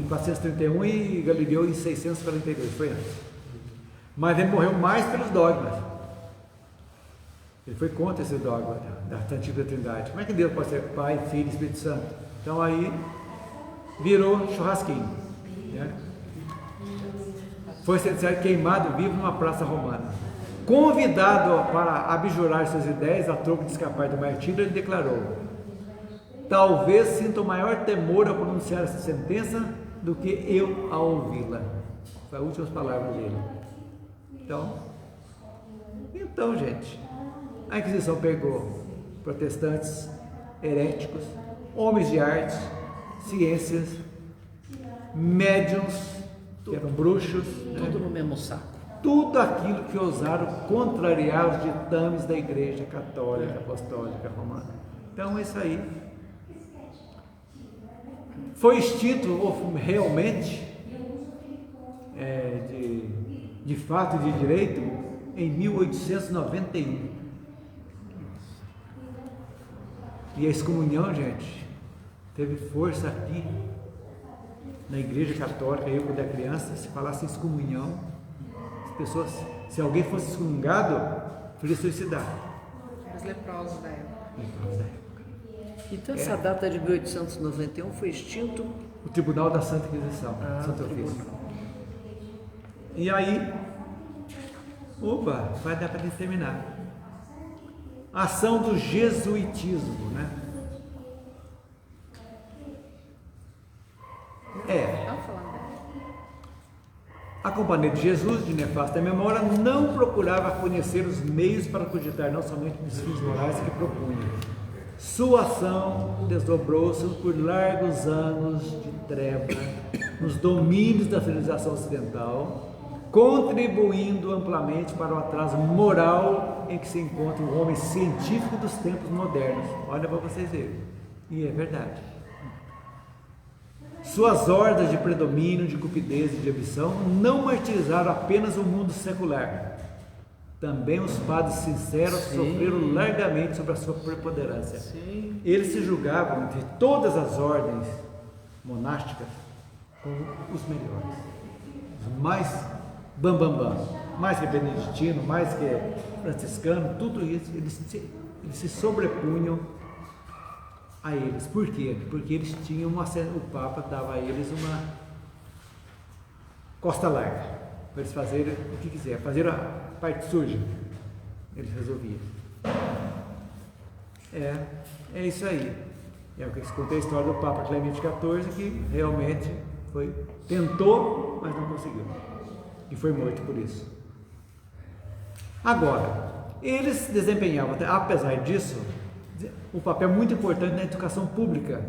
431 e Galileu em 642, foi antes. Mas ele morreu mais pelos dogmas. Ele foi contra esse dogma da Santíssima Trindade. Como é que Deus pode ser Pai, Filho e Espírito Santo? Então aí virou churrasquinho, né? Foi ser queimado vivo numa praça romana. Convidado para abjurar suas ideias a troco de escapar do martírio, ele declarou: talvez sinta o maior temor ao pronunciar essa sentença do que eu ao ouvi-la. Foi as últimas palavras dele. Então, gente, a Inquisição pegou protestantes, heréticos, homens de artes, ciências, médiuns, que eram bruxos, Tudo no mesmo saco. tudo aquilo que ousaram contrariar os ditames da Igreja Católica, Apostólica, Romana. Então, isso aí foi extinto realmente, de fato e de direito, em 1891. E a excomunhão, gente, teve força aqui na Igreja Católica. Eu, quando era criança, se falasse excomunhão, as pessoas, se alguém fosse excomungado, podia suicidar. Os leprosos da época. Então essa data de 1891 foi extinto. O Tribunal da Santa Inquisição, Santo Ofício. E aí, vai dar para determinar. Ação do jesuitismo, né? Estamos falando dela. A Companhia de Jesus, de nefasta memória, não procurava conhecer os meios para cogitar não somente os fins morais que propunha. Sua ação desdobrou-se por largos anos de treva nos domínios da civilização ocidental, contribuindo amplamente para o atraso moral em que se encontra o homem científico dos tempos modernos. Olha para vocês verem. E é verdade. Suas hordas de predomínio, de cupidez e de ambição não martirizaram apenas o mundo secular. Também os padres sinceros sofreram largamente sobre a sua preponderância. Eles se julgavam, entre todas as ordens monásticas, como os melhores, os mais bambambam, mais que beneditino, mais que franciscano, tudo isso, eles se sobrepunham a eles. Por quê? Porque eles tinham o Papa dava a eles uma costa larga, para eles fazerem o que quiser, fazer a parte suja, eles resolviam. É isso aí. É o que contei a história do Papa Clemente XIV, que realmente tentou, mas não conseguiu. E foi morto por isso. Agora, eles desempenhavam, apesar disso, um papel muito importante na educação pública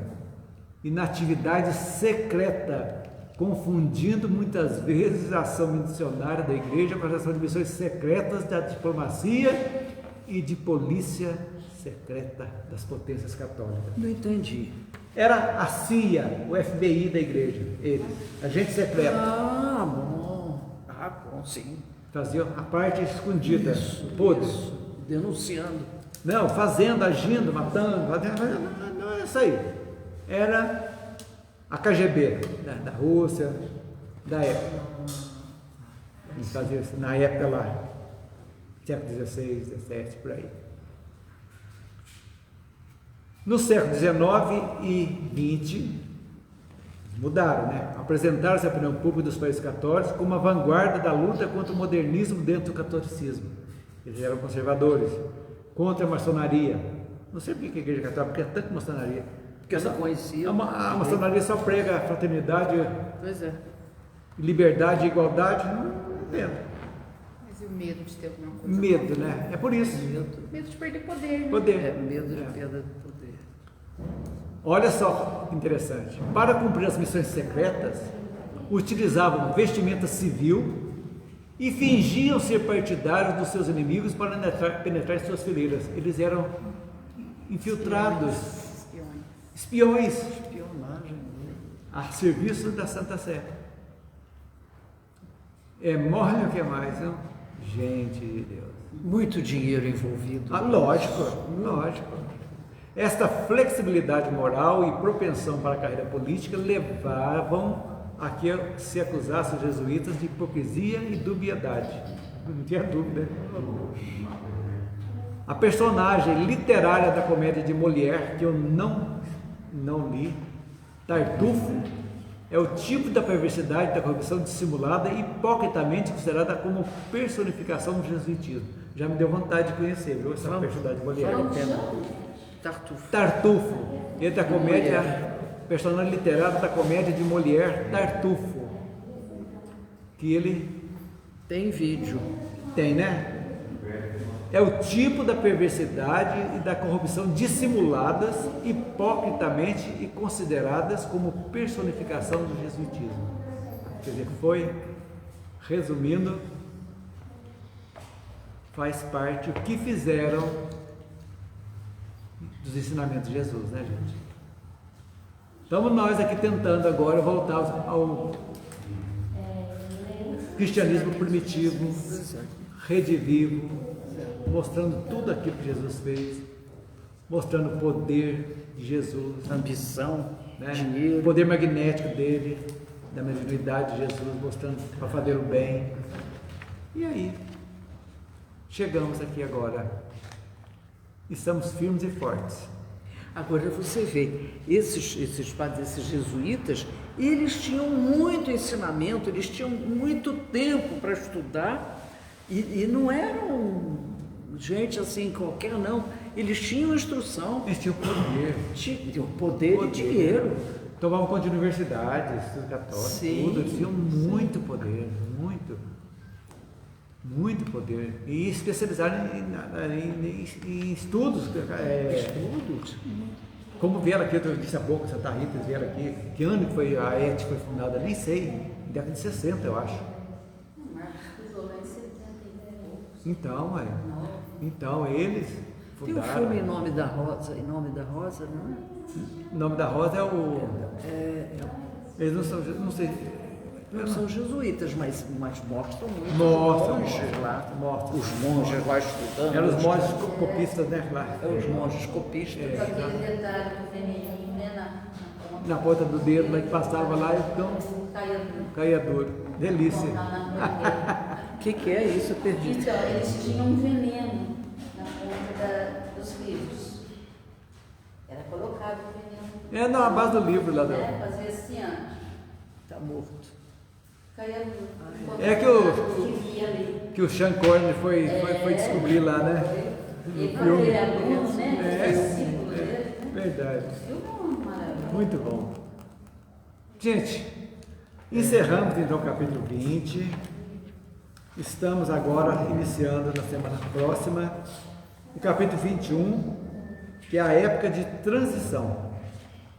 e na atividade secreta, confundindo muitas vezes a ação missionária da Igreja com a ação de missões secretas da diplomacia e de polícia secreta das potências católicas. Não entendi. Era a CIA, o FBI da Igreja, eles, agente secreto. Bom, sim. Faziam a parte escondida, podre. Denunciando. Não, fazendo, agindo, matando, não é isso aí. Era a KGB da Rússia, da época. Eles faziam isso na época lá, século XVI, XVII, por aí. No século XIX e XX, mudaram, né? Apresentaram-se à opinião pública dos países católicos como a vanguarda da luta contra o modernismo dentro do catolicismo. Eles eram conservadores, contra a maçonaria. Não sei por que a Igreja Católica quer tanto maçonaria. Porque ela conhecia. A maçonaria só prega fraternidade, Pois é. liberdade e igualdade. Não entendo. Mas e o medo de ter alguma coisa? Medo, né? É por isso. Medo de perder poder, né? Poder. Medo de perda de poder. Olha só que interessante. Para cumprir as missões secretas, utilizavam vestimenta civil e fingiam ser partidários dos seus inimigos para penetrar em suas fileiras. Eles eram infiltrados, espiões, Espionagem. a serviço da Santa Sé. É mole o que mais, não? Gente de Deus. Muito dinheiro envolvido. Lógico. Esta flexibilidade moral e propensão para a carreira política levavam a que se acusasse os jesuítas de hipocrisia e dubiedade. Não tinha dúvida. A personagem literária da comédia de Molière, que eu não li, Tartufo, é o tipo da perversidade, da corrupção dissimulada e hipocritamente considerada como personificação do jesuitismo. Já me deu vontade de conhecer, viu, essa personagem de Molière. Vale a pena. Tartufo. Tartufo, ele da comédia, personagem literário da comédia de Molière, Tartufo, que ele Tem vídeo. tem, né? É o tipo da perversidade e da corrupção dissimuladas, hipocritamente e consideradas como personificação do jesuitismo. Quer dizer, foi, resumindo, faz parte o que fizeram dos ensinamentos de Jesus, né, gente? Estamos nós aqui tentando agora voltar ao cristianismo primitivo, redivivo, mostrando tudo aquilo que Jesus fez, mostrando o poder de Jesus, Ambição, né? dinheiro. O poder magnético dele, da mediunidade de Jesus, mostrando para fazer o bem. E aí, chegamos aqui agora, estamos firmes e fortes. Agora você vê, esses padres, esses jesuítas, eles tinham muito ensinamento, eles tinham muito tempo para estudar e não eram gente assim qualquer, não. Eles tinham instrução, Eles tinham poder. tinham poder e dinheiro. Tomavam conta de universidades, estudo católico, Sim, tudo. Eles tinham muito poder, muito poder. E especializaram em estudos. Estudos. Como vieram aqui, eu disse há pouco, Santa Rita, eles vieram aqui. Que ano que foi a ET foi fundada? Nem sei. Década de 60, eu acho. Marcos estudou lá em 70 e poucos. Então eles Tem um fundaram. filme Em Nome da Rosa, Em Nome da Rosa, não é? O nome da Rosa é o. Eles não são, não sei. Não são jesuítas, mas mostram muito Mostram, os monges lá. mostram. Os monges lá estudando. Eram os monges copistas, né? Lá. Os monges copistas. Com aquele detalhe do feminino, né? Na ponta. Na ponta do dedo, lá que passava lá, então Caia do caía duro. Delícia. O que é isso? Eu perdi. Então, eles tinham um veneno na ponta dos livros. Era colocado o veneno. É na base do livro lá do. Fazia assim, ó. Está morto. Caia duro. É que o Sean Connery foi descobrir lá, né? Ele foi aluno, né? Discípulo dele, né? Verdade. Filme maravilhoso. Muito bom. Gente, encerramos então o capítulo 20. Estamos agora iniciando na semana próxima o capítulo 21, que é a época de transição.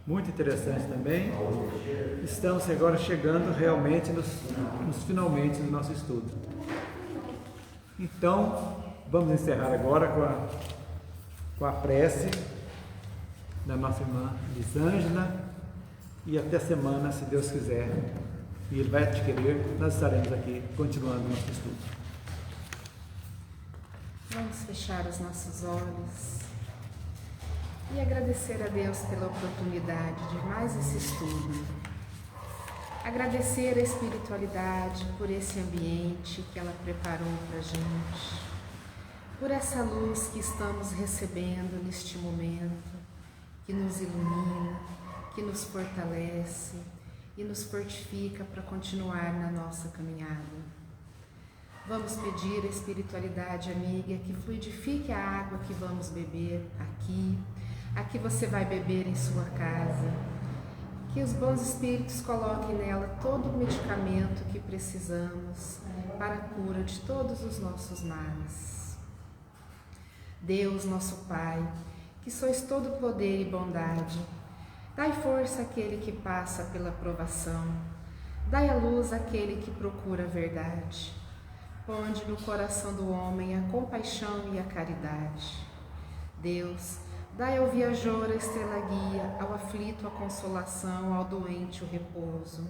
Muito interessante também. Estamos agora chegando realmente nos finalmente do nosso estudo. Então, vamos encerrar agora com a prece da nossa irmã Lisângela e até semana, se Deus quiser, e Ele vai adquirir, nós estaremos aqui continuando o nosso estudo. Vamos fechar os nossos olhos e agradecer a Deus pela oportunidade de mais esse estudo. Agradecer a espiritualidade por esse ambiente que ela preparou para a gente, por essa luz que estamos recebendo neste momento, que nos ilumina, que nos fortalece e nos fortifica para continuar na nossa caminhada. Vamos pedir à espiritualidade amiga que fluidifique a água que vamos beber aqui, a que você vai beber em sua casa, que os bons espíritos coloquem nela todo o medicamento que precisamos para a cura de todos os nossos males. Deus, nosso Pai, que sois todo poder e bondade, dai força àquele que passa pela provação, dai a luz àquele que procura a verdade. Ponde no coração do homem a compaixão e a caridade. Deus, dai ao viajor a estrela guia, ao aflito a consolação, ao doente o repouso.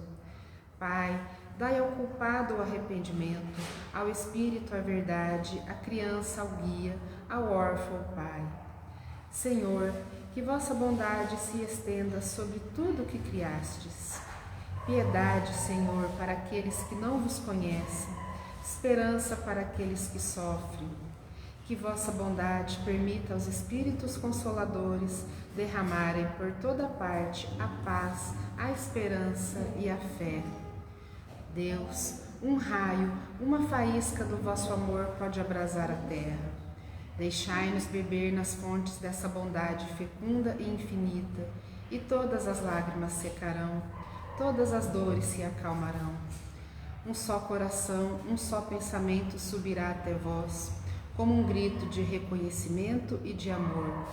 Pai, dai ao culpado o arrependimento, ao espírito a verdade, à criança ao guia, ao órfão o Pai. Senhor, que vossa bondade se estenda sobre tudo o que criastes. Piedade, Senhor, para aqueles que não vos conhecem, esperança para aqueles que sofrem. Que vossa bondade permita aos Espíritos Consoladores derramarem por toda parte a paz, a esperança e a fé. Deus, um raio, uma faísca do vosso amor pode abrasar a terra. Deixai-nos beber nas fontes dessa bondade fecunda e infinita, e todas as lágrimas secarão, todas as dores se acalmarão. Um só coração, um só pensamento subirá até vós, como um grito de reconhecimento e de amor.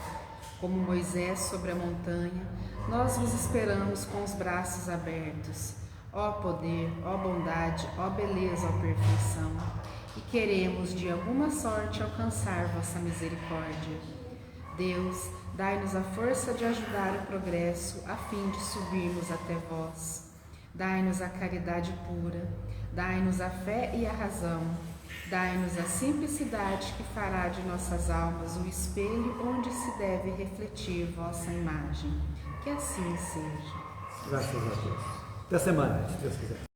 Como Moisés sobre a montanha, nós vos esperamos com os braços abertos. Ó poder, ó bondade, ó beleza, ó perfeição. E queremos de alguma sorte alcançar vossa misericórdia. Deus, dai-nos a força de ajudar o progresso, a fim de subirmos até vós. Dai-nos a caridade pura, dai-nos a fé e a razão. Dai-nos a simplicidade que fará de nossas almas o espelho onde se deve refletir vossa imagem. Que assim seja. Graças a Deus. Até semana, se Deus quiser.